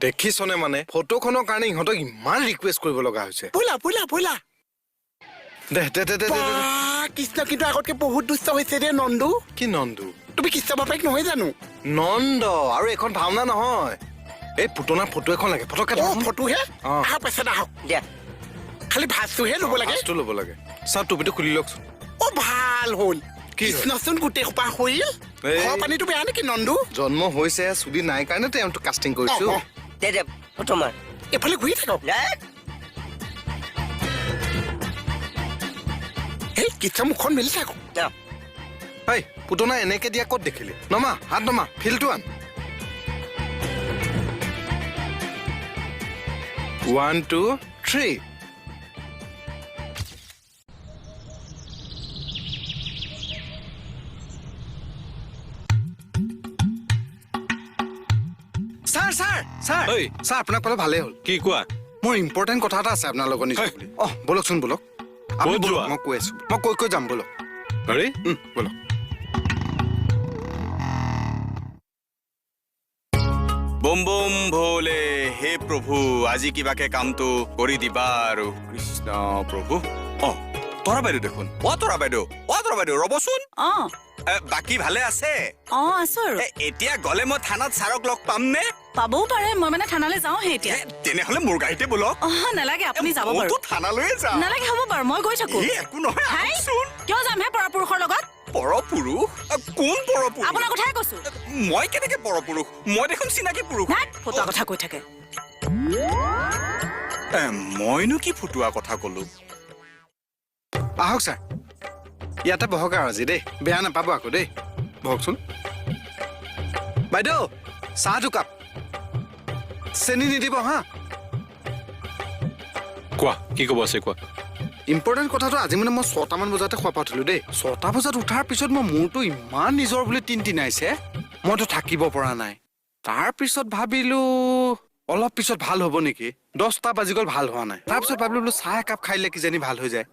দেখিছনে মানে ফটোখনৰ কাৰণে ইহঁতক ইমান ৰিকুৱেষ্ট কৰিব লগা হৈছে ব'লা দে কৃষ্ণ কিন্তু আগতকে বহুত দুষ্ট হৈছে দে নন্দু কি নন্দু তুমি কৃষ্ণ বাপেক নহয় জানো নন্দ আৰু এখন ভাওনা নহয় এই পুতনাৰ ফটো এখন লাগে ফটোকে ফটোহে আহা পেচা আহক দিয়া খালি ভাতটোহে ল'ব লাগে ভাতটো ল'ব লাগে চাওঁ টুপিটো খুলি লওকচোন ভাল হ'ল কি হ'ল? কৃষ্ণচোন গোটেই সোপা হৈল ঘৰ পানীটো বেয়া নেকি নন্দু জন্ম হৈছে চুলি নাই কাৰণে তেওঁটো কাষ্টিং কৰিছো দে ফটো মাৰ এফালে ঘূৰি থাকক এই কৃষ্ণ মুখখন মেলি থাকক এই পুতনা এনেকে দিয়া ক'ত দেখিলি নমা হাত নমা ফিলটো আন 1 2 3 ছাৰ আপোনাক পালে ভালেই হ'ল কি কোৱা মোৰ ইম্পৰ্টেণ্ট কথা এটা আছে আপোনাৰ লগত নিজৰ বুলি বলকচোন বলক ক'ত যোৱা? মই কৈ আছো মই কৈ যাম বলক আৰে বলক বম বম ভোলে হে প্ৰভু আজি কিবাকে কামটো কৰি দিবা আৰু কৃষ্ণ প্ৰভু তৰা বাইদেউ দেখোন তৰা বাইদেউ ৰবচোন বাকী ভালে আছে আছো আৰু এতিয়া গলে মই থানাত ছাৰক লগ পাম নে পাবও পাৰে মই মানে থানালৈ যাওঁহে এতিয়া তেনেহলে মোৰ গাড়ীতে বলক নালাগে আপুনি যাব বাৰু থানালৈয়ে যাম নালাগে হ'ব বাৰু মই গৈ থাকো একো নহয় আহকচোন। কিয় যাম হে পৰপুৰুষৰ লগত পৰপুৰুষ কোন পৰপুৰুষ আপোনাৰ কথাই কৈছো মই কেনেকে পৰপুৰুষ মই দেখোন চিনাকি পুৰুষ ফটোৱা কথা কৈ থাকে মইনো কি ফুটোৱা কথা কলো আহক ছাৰ ইয়াতে বহক আৰু আজি দেই বেয়া নাপাব আকৌ দেই বহকচোন বাইদেউ চাহ দুকাপ চেনি নিদিব হা কোৱা কি ক'ব আছে কোৱা ইম্পৰ্টেণ্ট কথাটো আজি মানে মই 6টামান বজাতে খোৱা পাতিলো দেই 6টা বজাত উঠাৰ পিছত মই মূৰটো ইমান নিজৰ বুলি তিনটিনাইছে মইতো থাকিব পৰা নাই তাৰপিছত ভাবিলো অলপ পিছত ভাল হ'ব নেকি 10টা বাজি গ'ল ভাল হোৱা নাই তাৰপিছত ভাবিলো বোলো চাহ একাপ খাইলে কিজানি ভাল হৈ যায়